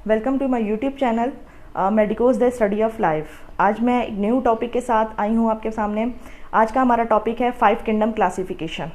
Welcome to my YouTube channel Medicos the study of life. आज मैं एक new topic के साथ आई हूँ आपके सामने। आज का हमारा टॉपिक है 5 किंगडम क्लासिफिकेशन।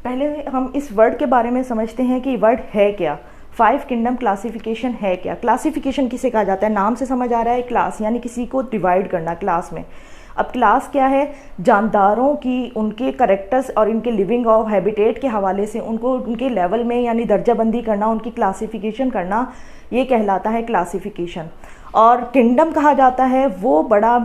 पहले हम इस वर्ड के बारे में समझते हैं कि वर्ड है क्या। 5 किंगडम क्लासिफिकेशन है क्या। क्लासिफिकेशन किसे कहा जाता है? नाम से समझ आ रहा है, क्लास यानी किसी को डिवाइड करना क्लास में। अब क्लास क्या है? जानदारों की उनके करेक्टर्स और इनके लिविंग और हैबिटेट के हवाले से उनको उनके लेवल में यानी दर्जाबंदी करना, उनकी क्लासिफिकेशन करना, ये कहलाता है क्लासिफिकेशन। और किंगडम कहा जाता है वो बड़ा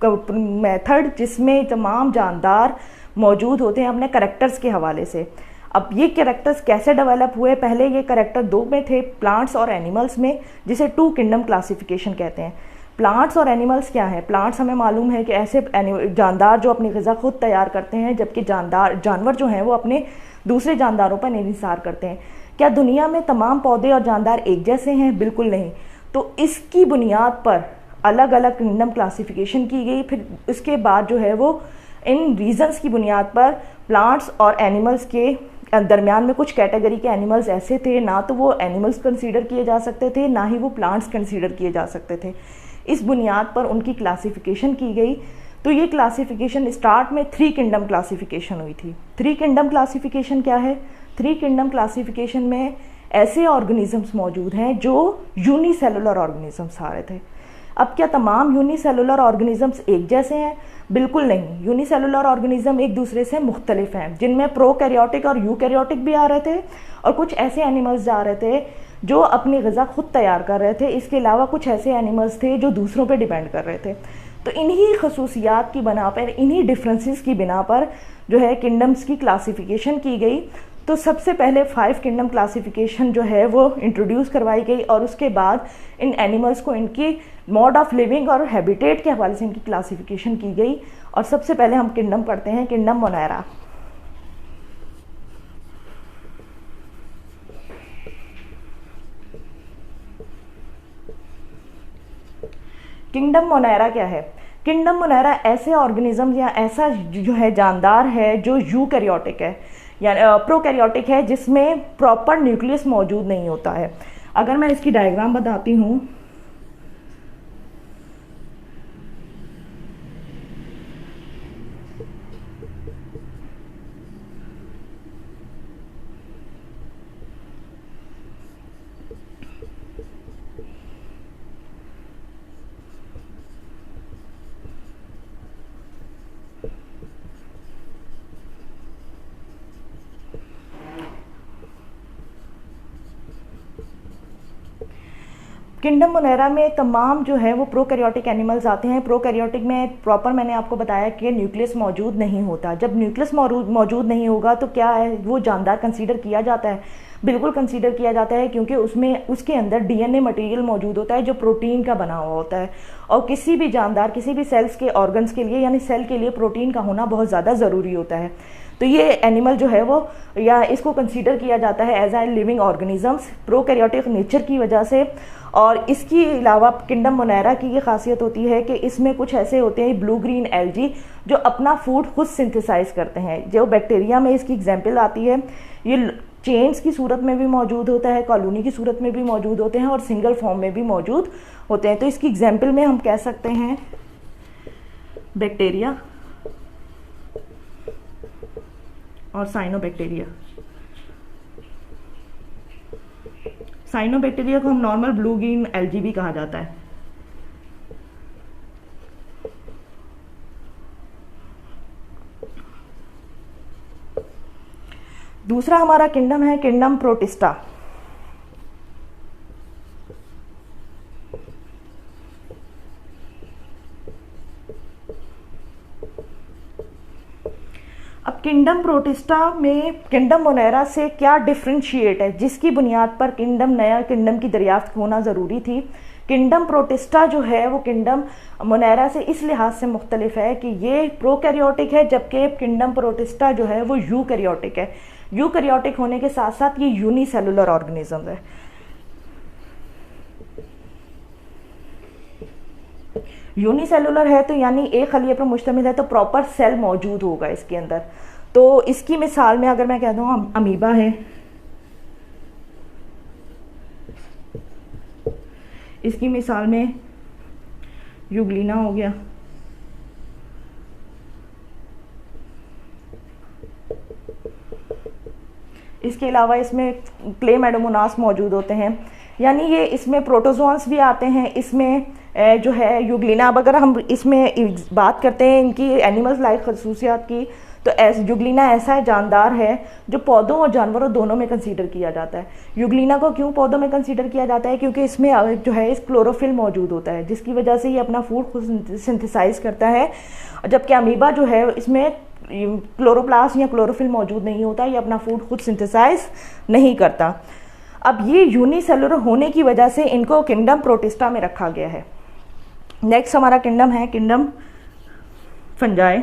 मेथड जिसमें तमाम जानदार मौजूद होते हैं अपने करेक्टर्स के हवाले से। अब ये कैरेक्टर्स कैसे डेवलप हुए? पहले ये कैरेक्टर 2 में थे, प्लांट्स और एनिमल्स में, जिसे 2 किंगडम क्लासिफिकेशन कहते हैं। प्लांट्स और एनिमल्स क्या है? प्लांट्स हमें मालूम है कि ऐसे जानदार जो अपनी ग़िज़ा खुद तैयार करते हैं, जबकि जानवर जो हैं वो अपने दूसरे जानदारों पर इंहिसार करते हैं। क्या दुनिया में तमाम पौधे और जानदार एक जैसे हैं? बिल्कुल नहीं। तो इसकी बुनियाद पर अलग अलग किंगडम क्लासिफिकेशन की गई। फिर उसके बाद जो है वो इन रीजंस की बुनियाद पर प्लांट्स और एनिमल्स के दरमियान में कुछ कैटेगरी के एनिमल्स ऐसे थे, ना तो वो एनिमल्स कंसीडर किए जा सकते थे, ना ही वो प्लांट्स कंसीडर किए जा सकते थे। इस बुनियाद पर उनकी क्लासिफिकेशन की गई। तो ये क्लासिफिकेशन स्टार्ट में 3 किंगडम क्लासिफिकेशन हुई थी। 3 किंगडम क्लासिफिकेशन क्या है? 3 किंगडम क्लासिफिकेशन में ऐसे ऑर्गेनिजम्स मौजूद हैं जो यूनिसेलुलर ऑर्गेनिजम्स सारे थे। अब क्या तमाम यूनिसेलुलर ऑर्गेनिजम्स एक जैसे हैं? बिल्कुल नहीं। यूनिसेलुलर ऑर्गेनिज्म एक दूसरे से मुख्तलिफ हैं, जिनमें प्रोकैरियोटिक और यूकैरियोटिक भी आ रहे थे, और कुछ ऐसे एनिमल्स जा रहे थे जो अपनी ग़िज़ा खुद तैयार कर रहे थे। इसके अलावा कुछ ऐसे एनिमल्स थे जो दूसरों पे डिपेंड कर रहे थे। तो इन्हीं खसूसियात की बिना पर, इन्हीं डिफरेंसेस की बिना पर जो है किंगडम्स की क्लासिफिकेशन की गई। तो सबसे पहले 5 किंगडम क्लासिफिकेशन जो है वो इंट्रोड्यूस करवाई गई, और उसके बाद इन एनिमल्स को इनकी मोड ऑफ लिविंग और हैबिटेट के हवाले से इनकी क्लासिफिकेशन की गई। और सबसे पहले हम किंगडम पढ़ते हैं, किंगडम मोनेरा। किंगडम मोनेरा क्या है? किंगडम मोनेरा ऐसे ऑर्गेनिज्म या ऐसा जो है जानदार है जो यूकैरियोटिक है या प्रोकैरियोटिक है, जिसमें प्रॉपर न्यूक्लियस मौजूद नहीं होता है। अगर मैं इसकी डायग्राम बताती हूँ, किंगडम मोनेरा में तमाम जो है वो प्रोकैरियोटिक एनिमल्स आते हैं। प्रोकैरियोटिक में प्रॉपर मैंने आपको बताया कि न्यूक्लियस मौजूद नहीं होता। जब न्यूक्लियस मौजूद नहीं होगा तो क्या है, वो जानदार कंसीडर किया जाता है? बिल्कुल कंसीडर किया जाता है, क्योंकि उसमें उसके अंदर डीएनए मटेरियल मौजूद होता है जो प्रोटीन का बना हुआ होता है। और किसी भी जानदार, किसी भी सेल्स के ऑर्गन्स के लिए यानी सेल के लिए प्रोटीन का होना बहुत ज़्यादा ज़रूरी होता है। तो ये एनिमल जो है वो, या इसको कंसीडर किया जाता है as a living organisms prokaryotic nature की वजह से। और इसके अलावा किंगडम मोनेरा की ये खासियत होती है कि इसमें कुछ ऐसे होते हैं ब्लू ग्रीन एल्गी जो अपना फूड खुद सिंथेसाइज करते हैं। जो बैक्टीरिया में इसकी एग्जाम्पल आती है, ये चेन्स की सूरत में भी मौजूद होता है, कॉलोनी की सूरत में भी मौजूद होते हैं, और सिंगल फॉर्म में भी मौजूद होते हैं। तो इसकी एग्जाम्पल में हम कह सकते हैं बैक्टीरिया और साइनोबैक्टीरिया। साइनोबैक्टीरिया को हम नॉर्मल ब्लू ग्रीन एल्गी भी कहा जाता है। दूसरा हमारा किंगडम है किंगडम प्रोटिस्टा। अब किंगडम प्रोटिस्टा में किंगडम मोनेरा से क्या डिफ्रेंशिएट है, जिसकी बुनियाद पर नया किंगडम की दरियाफ्त होना ज़रूरी थी? किंगडम प्रोटिस्टा जो है वो किंगडम मोनेरा से इस लिहाज से मुख्तलिफ है कि ये प्रोकैरियोटिक है, जबकि किंगडम प्रोटिस्टा जो है वो यूकैरियोटिक है। यूकैरियोटिक होने के साथ साथ ये यूनिसेलुलर ऑर्गेनिज्म है। यूनिसेलुलर है तो यानी एक खलिए पर मुश्तमिल है, तो प्रॉपर सेल मौजूद होगा इसके अंदर। तो इसकी मिसाल में अगर मैं कह दूँ अमीबा है, इसकी मिसाल में यूग्लिना हो गया, इसके अलावा इसमें क्लेमेडोमोनास मौजूद होते हैं, यानी ये इसमें प्रोटोजोन्स भी आते हैं। इसमें जो है यूग्लिना, अब अगर हम इसमें बात करते हैं इनकी एनिमल्स लाइफ खसूसियात की, तो यूग्लिना ऐसा जानदार है जो पौधों और जानवरों दोनों में कंसीडर किया जाता है। यूग्लिना को क्यों पौधों में कंसीडर किया जाता है? क्योंकि इसमें जो है इस क्लोरोफिल मौजूद होता है, जिसकी वजह से ये अपना फूड खुद सिंथेसाइज करता है। जबकि अमीबा जो है इसमें क्लोरोप्लास्ट या क्लोरोफिल मौजूद नहीं होता, ये अपना फूड खुद सिंथेसाइज नहीं करता। अब ये यूनिसेलुलर होने की वजह से इनको किंगडम प्रोटिस्टा में रखा गया है। नेक्स्ट हमारा किंगडम है kingdom fungi.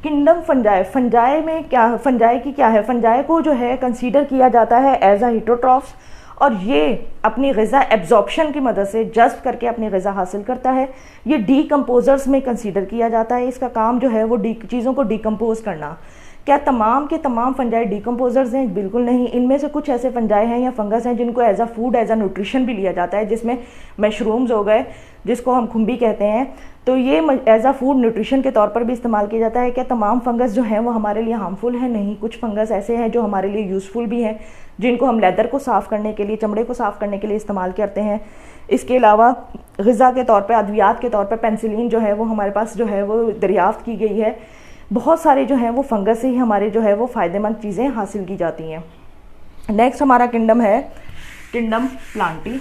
Kingdom fungi, fungi में क्या, फंजाई की क्या है? फंजाई को जो है कंसीडर किया जाता है एज अ हीटरोट्रॉफ्स, और ये अपनी ग़िज़ा एब्जॉर्प्शन की मदद से जज्ब करके अपनी ग़िज़ा हासिल करता है। ये डीकम्पोजर्स में कंसीडर किया जाता है, इसका काम जो है वो चीज़ों को डीकम्पोज करना। क्या तमाम के तमाम फंजाई डीकम्पोजर्स हैं? बिल्कुल नहीं। इनमें से कुछ ऐसे फंजाई हैं या फंगस हैं जिनको as a food, as a nutrition भी लिया जाता है, जिसमें मशरूम्स हो गए, जिसको हम खुम्बी कहते हैं, तो ये एज अ फूड न्यूट्रिशन के तौर पर भी इस्तेमाल किया जाता है। क्या तमाम फंगस जो हैं वो हमारे लिए हार्मफुल हैं? नहीं, कुछ फंगस ऐसे हैं जो हमारे लिए यूज़फुल भी हैं, जिनको हम लेदर को साफ़ करने के लिए, चमड़े को साफ़ करने के लिए इस्तेमाल करते हैं। इसके अलावा ग़िज़ा के तौर पर, अद्वियात के तौर पर पेंसिलिन जो है वो हमारे पास जो है वो दरियाफ़्त की गई है। बहुत सारे जो हैं वो फंगस से ही हमारे जो है वो फ़ायदेमंद चीज़ें हासिल की जाती हैं। नेक्स्ट हमारा किंगडम है किंगडम प्लांटी।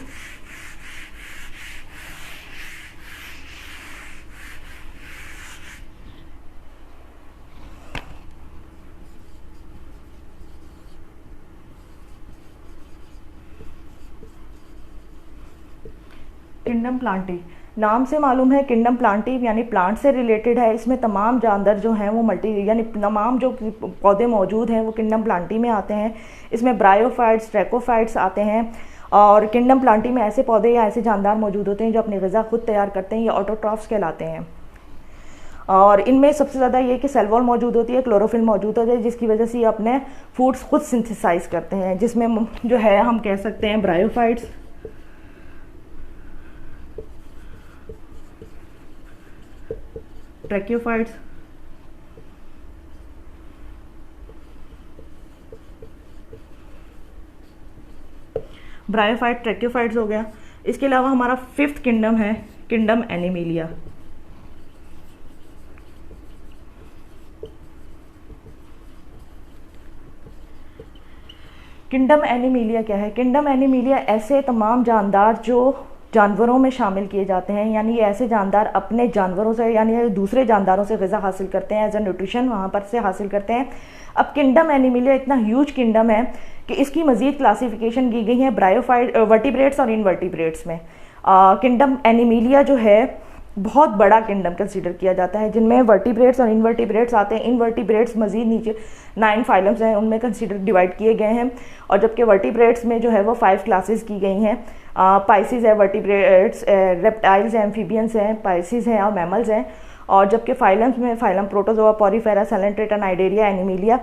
किंगडम प्लांटी, नाम से मालूम है किंगडम प्लांटी यानी प्लांट से रिलेटेड है। इसमें तमाम जानदार जो हैं वो यानी तमाम जो पौधे मौजूद हैं वो किंगडम प्लांटी में आते हैं। इसमें ब्रायोफाइट्स, ट्रैकोफाइट्स आते हैं, और किंगडम प्लांटी में ऐसे पौधे या ऐसे जानदार मौजूद होते हैं जो अपनी ग़िज़ा खुद तैयार करते हैं, ये ऑटोट्रॉफ्स कहलाते हैं। और इनमें सबसे ज़्यादा ये कि सेल वॉल मौजूद होती है, क्लोरोफिल मौजूद होता है, जिसकी वजह से ये अपने फूड्स खुद सिंथेसाइज करते हैं, जिसमें जो है हम कह सकते हैं ब्रायोफाइट्स, ट्रैकियोफाइट्स, ब्रायोफाइट, ट्रैकियोफाइट्स हो गया। इसके अलावा हमारा फिफ्थ किंगडम है किंगडम एनिमिलिया। किंगडम एनिमिलिया क्या है? किंगडम एनिमिलिया ऐसे तमाम जानदार जो जानवरों में शामिल किए जाते हैं, यानी ये ऐसे जानदार अपने जानवरों से यानी दूसरे जानदारों से ग़िज़ा हासिल करते हैं, एज अ न्यूट्रिशन वहाँ पर से हासिल करते हैं। अब किंगडम एनिमिलिया इतना ह्यूज किंगडम है कि इसकी मज़ीद क्लासिफिकेशन की गई है ब्रायोफाइट, वर्टिब्रेट्स और इनवर्टिब्रेट्स में। किंगडम एनिमिलिया जो है बहुत बड़ा किंगडम कंसीडर किया जाता है, जिनमें वर्टिब्रेट्स और इनवर्टिब्रेट्स आते हैं। इनवर्टिब्रेट्स मज़ीद नीचे 9 फाइलम्स हैं, उनमें कंसीडर डिवाइड किए गए हैं, और जबकि वर्टिब्रेट्स में जो है वो 5 क्लासेस की गई हैं। पाइसिस है, वर्टिब्रेट्स, रेप्टाइल्स हैं, एम्फीबियंस हैं, पाइसिस हैं और मैमल्स हैं। और जबकि फाइलम्स में phylum Protozoa, Porifera, Coelenterata, Cnidaria, Animalia,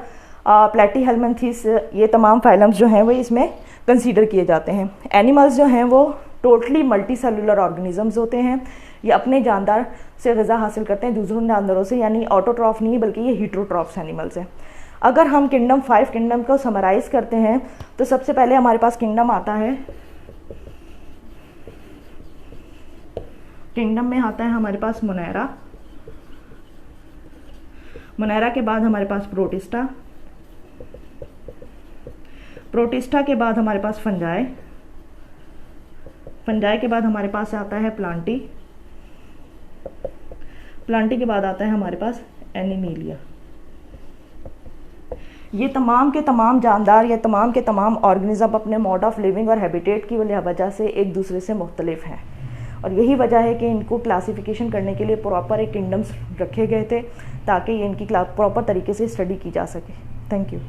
Platyhelminthes, ये तमाम फाइलम्स जो हैं वो इसमें कंसीडर किए जाते हैं। एनिमल्स जो हैं वो टोटली मल्टी सेलुलर ऑर्गेनिजम्स होते हैं, ये अपने जानदार से ग़िज़ा हासिल करते हैं दूसरों जानदारों से, यानी ऑटोट्रॉफ नहीं बल्कि ये हीटरोट्रॉफ्स एनिमल्स हैं। अगर हम किंगडम 5 किंगडम को समराइज़ करते हैं तो सबसे पहले हमारे पास किंगडम आता है, किंगडम में आता है हमारे पास मोनेरा, मोनेरा के बाद हमारे पास प्रोटिस्टा, प्रोटिस्टा के बाद हमारे पास फंजाई, फंजाई के बाद हमारे पास आता है प्लांटी, प्लांटी के बाद आता है हमारे पास एनिमिलिया। ये तमाम के तमाम जानदार या तमाम के तमाम ऑर्गेनिज्म अपने मोड ऑफ लिविंग और हैबिटेट की वजह से एक दूसरे से मुख्तलिफ हैं, और यही वजह है कि इनको क्लासिफिकेशन करने के लिए प्रॉपर एक किंगडम्स रखे गए थे ताकि इनकी प्रॉपर तरीके से स्टडी की जा सके। Thank you.